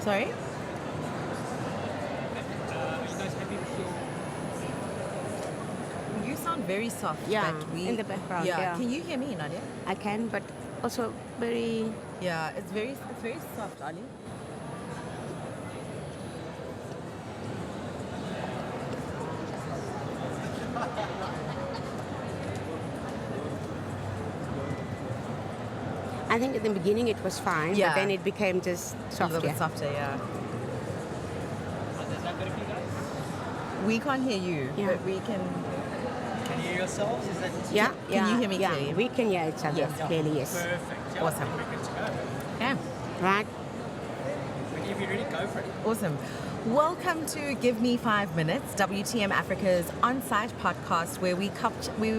Sorry? Are you guys happy with your... You sound very soft. Yeah, but in the background, Yeah. yeah. Can you hear me, Nydia? I can, but also very... Yeah, it's very soft, Ali. I think at the beginning it was fine, Yeah. but then it became just A soft. little bit Yeah. softer, yeah. Is that better for you guys? We can't hear you, Yeah. but we can... Can you hear yourselves? Is that... Yeah, Can you hear me yeah. clearly? We can hear each other Yes. clearly, yes. Perfect. Yeah, Awesome. We're good to go. Yeah. Right? If you're ready, go for it. Awesome. Welcome to Give Me 5 Minutes, WTM Africa's on-site podcast where we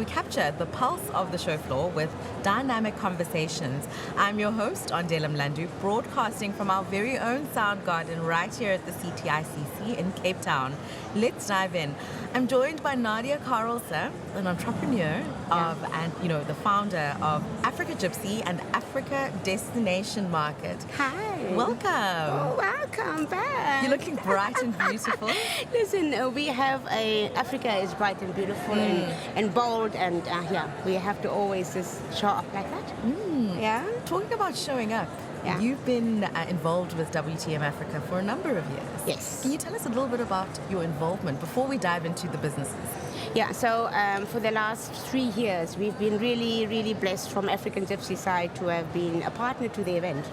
capture the pulse of the show floor with dynamic conversations. I'm your host, Ondela Mlandu, broadcasting from our very own sound garden right here at the CTICC in Cape Town. Let's dive in. I'm joined by Nydia Carelse, an entrepreneur and the founder of African Gypsy and Africa Destination Market. Hi. Welcome. Oh, welcome back. You're looking bright and beautiful. Listen, we have Africa is bright and beautiful and bold, and we have to always just show up like that. Yeah. Talking about showing up, Yeah. you've been involved with WTM Africa for a number of years. Yes. Can you tell us a little bit about your involvement before we dive into the businesses? Yeah, so for the last 3 years, we've been really, really blessed from African Gypsy side to have been a partner to the event.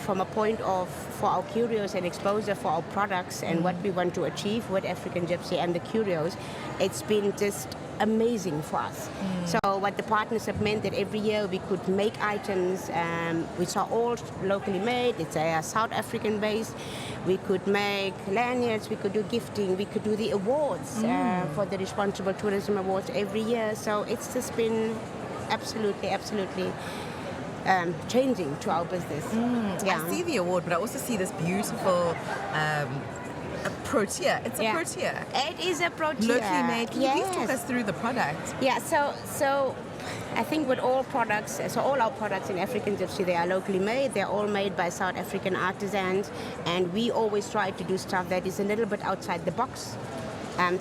From a point of, for our curios and exposure for our products and what we want to achieve with African Gypsy and the curios, it's been just amazing for us. So what the partners have meant that every year we could make items which are all locally made. It's South African based. We could make lanyards, we could do gifting, we could do the awards for the Responsible Tourism Awards every year. So it's just been absolutely changing to our business. I see the award, but I also see this beautiful a protea. It's a protea. It is a protea. Locally made. Can you please talk Yes. us through the product? Yeah, so I think with all products, so all our products in African Gypsy, they are locally made. They're all made by South African artisans, and we always try to do stuff that is a little bit outside the box.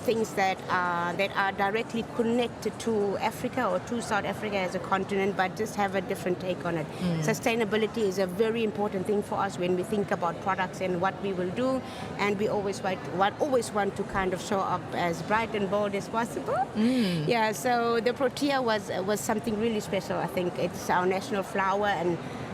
Things that are directly connected to Africa or to South Africa as a continent, but just have a different take on it. Sustainability is a very important thing for us when we think about products and what we will do, and we always want to kind of show up as bright and bold as possible. Yeah, so the protea was something really special. I think it's our national flower,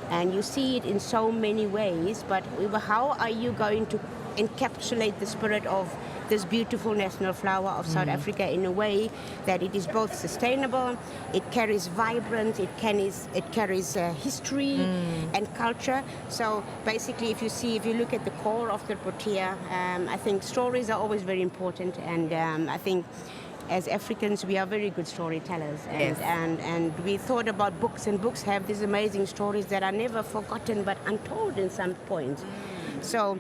and you see it in so many ways, but how are you going to encapsulate the spirit of this beautiful national flower of South Africa in a way that it is both sustainable, it carries vibrant, it carries history and culture. So basically, if you look at the core of the protea, I think stories are always very important, and I think as Africans, we are very good storytellers, and we thought about books, and books have these amazing stories that are never forgotten but untold in some point. So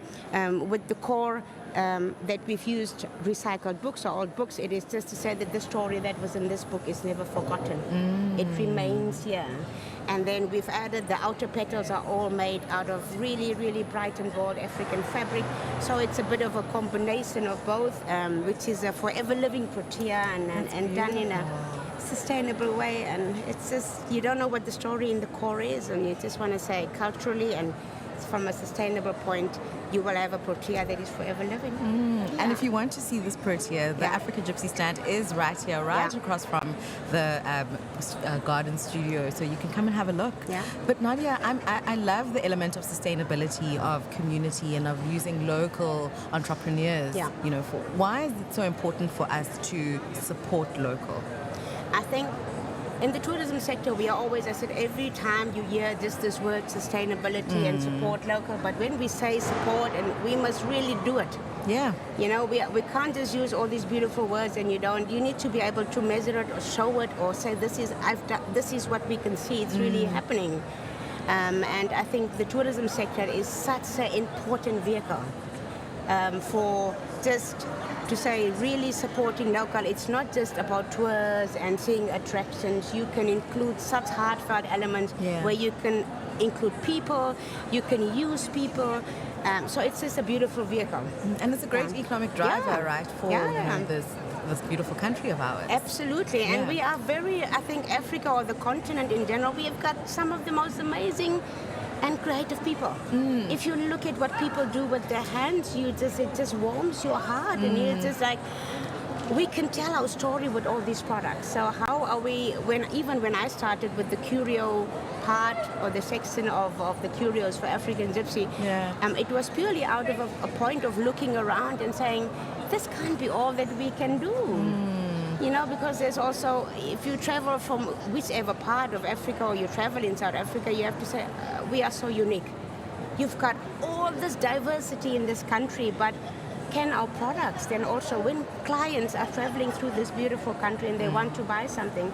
with the core that we've used recycled books or old books, it is just to say that the story that was in this book is never forgotten. It remains here. And then we've added the outer petals are all made out of really, really bright and bold African fabric. So it's a bit of a combination of both, which is a forever living protea and done in a sustainable way. And it's just, you don't know what the story in the core is, and you just want to say culturally and from a sustainable point, you will have a protea that is forever living. And if you want to see this protea, the African Gypsy stand is right here, right across from the garden studio, so you can come and have a look. Yeah. But Nydia, I love the element of sustainability, of community, and of using local entrepreneurs. Yeah. Why is it so important for us to support local? I think in the tourism sector, we are always, I said, every time you hear just this word sustainability and support local, but when we say support, and we must really do it. Yeah. We can't just use all these beautiful words and you need to be able to measure it or show it or say this is what we can see, it's really happening. And I think the tourism sector is such an important vehicle for just to say really supporting local. It's not just about tours and seeing attractions. You can include such heartfelt elements where you can include people, you can use people. So it's just a beautiful vehicle. And it's a great economic driver, Yeah. right, for Yeah. this beautiful country of ours. Absolutely, and Yeah. we are I think Africa or the continent in general, we have got some of the most amazing and creative people. If you look at what people do with their hands, it just warms your heart, and you're just like, we can tell our story with all these products. So how are we, even when I started with the curio part or the section of the curios for African Gypsy, Yeah. it was purely out of a point of looking around and saying, this can't be all that we can do. You know, because there's also, if you travel from whichever part of Africa or you travel in South Africa, you have to say, we are so unique. You've got all this diversity in this country, but can our products then also, when clients are traveling through this beautiful country and they want to buy something,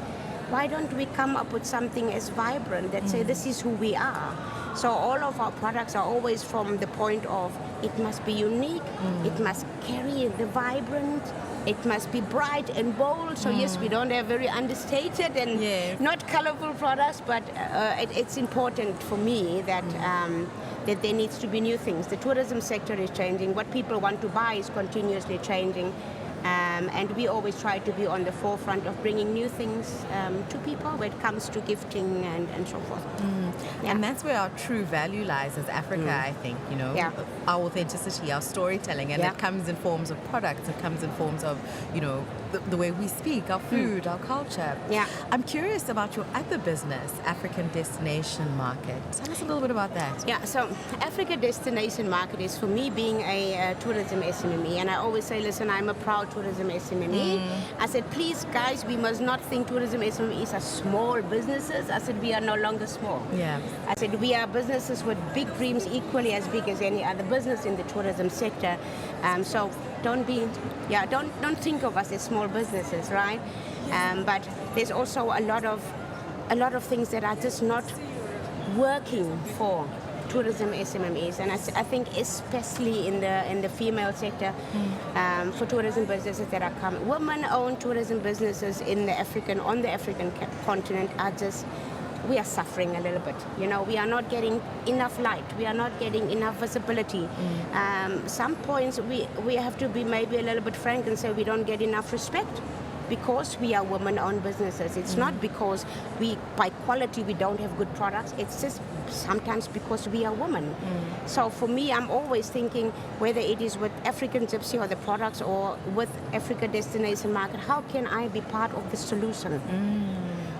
why don't we come up with something as vibrant that say this is who we are? So all of our products are always from the point of it must be unique, it must carry the vibrant, it must be bright and bold. So yes, we don't have very understated and Yes. not colorful products, but it's important for me that that there needs to be new things. The tourism sector is changing. What people want to buy is continuously changing. And we always try to be on the forefront of bringing new things to people when it comes to gifting and so forth. Yeah. And that's where our true value lies as Africa, I think, you know, Yeah. our authenticity, our storytelling, and Yeah. it comes in forms of products, it comes in forms of, you know, the way we speak, our food, our culture. Yeah. I'm curious about your other business, African Destination Market. Tell us a little bit about that. Yeah, so Africa Destination Market is for me being a tourism SMME, and I always say, listen, I'm a proud tourism SMME. I said, please guys, we must not think tourism SMEs are small businesses. I said, we are no longer small. Yeah. I said, we are businesses with big dreams, equally as big as any other business in the tourism sector. So don't think of us as small businesses, right? But there's also a lot of things that are just not working for tourism SMMEs, and I think especially in the female sector, for tourism businesses that are coming, women-owned tourism businesses on the African continent we are suffering a little bit. You know, we are not getting enough light. We are not getting enough visibility. Some points we have to be maybe a little bit frank and say we don't get enough respect because we are women-owned businesses. It's not because by quality, we don't have good products. It's just sometimes because we are women. So for me, I'm always thinking, whether it is with African Gypsy or the products or with Africa Destination Market, how can I be part of the solution?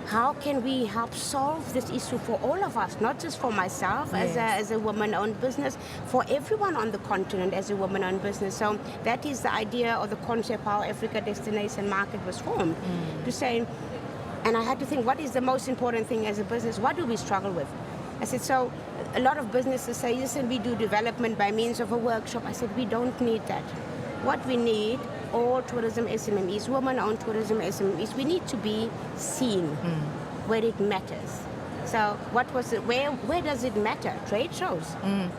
How can we help solve this issue for all of us, not just for myself as a woman-owned business, for everyone on the continent as a woman-owned business? So that is the idea or the concept how Africa Destination Market was formed, to say, and I had to think, what is the most important thing as a business? What do we struggle with? I said, so a lot of businesses say, listen, we do development by means of a workshop. I said, we don't need that. What we need, all tourism SMMEs, women-owned tourism SMMEs, we need to be seen where it matters. So where does it matter? Trade shows.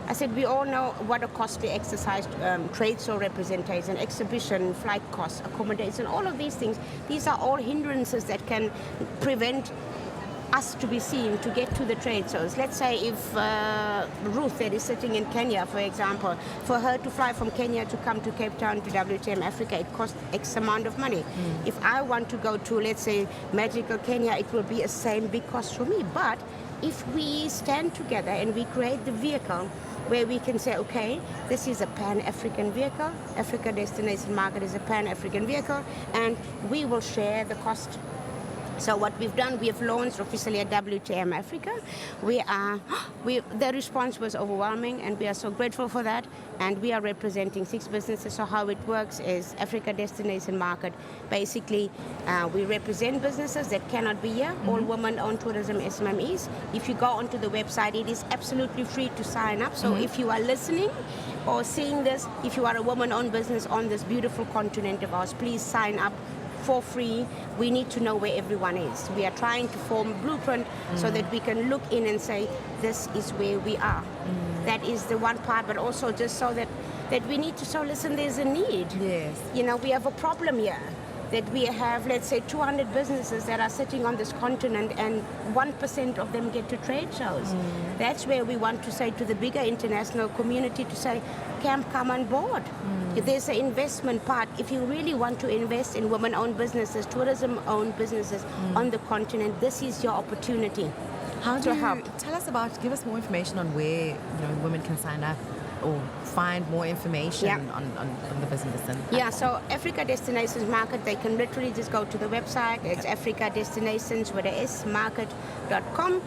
I said, we all know what a costly exercise trade show represents, an exhibition, flight costs, accommodation, all of these things. These are all hindrances that can prevent us to be seen to get to the trade shows. Let's say if Ruth that is sitting in Kenya, for example, for her to fly from Kenya to come to Cape Town to WTM Africa, it costs X amount of money. If I want to go to, let's say, magical Kenya, it will be a same big cost for me. But if we stand together and we create the vehicle where we can say, okay, this is a Pan-African vehicle, Africa Destination Market is a Pan-African vehicle, and we will share the cost. So what we've done, we have launched officially at WTM Africa. The response was overwhelming, and we are so grateful for that. And we are representing 6 businesses. So how it works is Africa Destination Market. Basically, we represent businesses that cannot be here, all women-owned tourism SMMEs. If you go onto the website, it is absolutely free to sign up. So if you are listening or seeing this, if you are a woman-owned business on this beautiful continent of ours, please sign up for free. We need to know where everyone is. We are trying to form a blueprint so that we can look in and say, this is where we are. That is the one part, but also just so that we need to listen, there's a need. Yes. You know, we have a problem here. that we have, let's say, 200 businesses that are sitting on this continent and 1% of them get to trade shows. That's where we want to say to the bigger international community to say, come on board. If there's an investment part, if you really want to invest in women-owned businesses, tourism-owned businesses on the continent, this is your opportunity. How to do you help. give us more information on where women can sign up or find more information on the business? And So Africa Destinations Market, they can literally just go to the website. It's Africa Destinations with a S, market.com.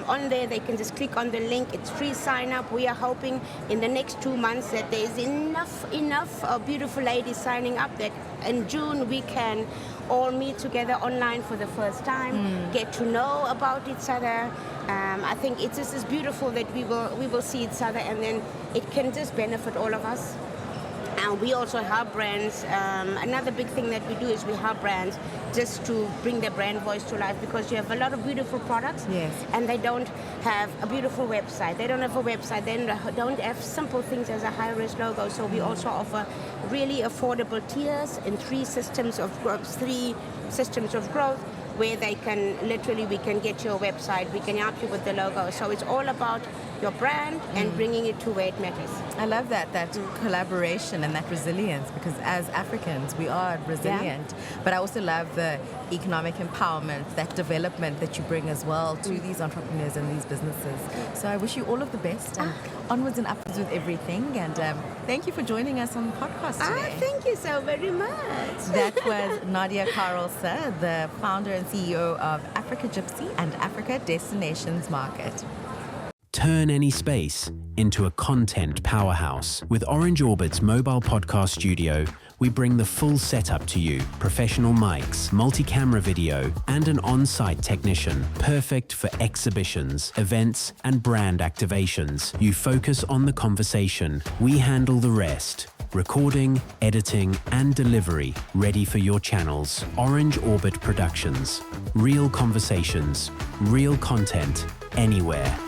On there, they can just click on the link. It's free sign up. We are hoping in the next 2 months that there's enough beautiful ladies signing up that in June we can all meet together online for the first time, get to know about each other. I think it's just beautiful that we will see each other, and then it can just benefit all of us. And we also help brands. Another big thing that we do is we help brands just to bring their brand voice to life, because you have a lot of beautiful products, and they don't have a beautiful website. They don't have a website. They don't have simple things as a high-risk logo. So we also offer really affordable tiers in 3 systems of growth, where they can we can get your website, we can help you with the logo. So it's all about your brand and bringing it to where it matters. I love that collaboration and that resilience, because as Africans we are resilient, but I also love the economic empowerment, that development that you bring as well to these entrepreneurs and these businesses. So I wish you all of the best and onwards and upwards with everything, and thank you for joining us on the podcast today. Thank you so very much. That was Nydia Carelse, the founder and CEO of African Gypsy and Africa Destinations Market. Turn any space into a content powerhouse. With Orange Orbit's mobile podcast studio, we bring the full setup to you. Professional mics, multi-camera video, and an on-site technician. Perfect for exhibitions, events, and brand activations. You focus on the conversation. We handle the rest. Recording, editing, and delivery ready for your channels. Orange Orbit Productions. Real conversations, real content, anywhere.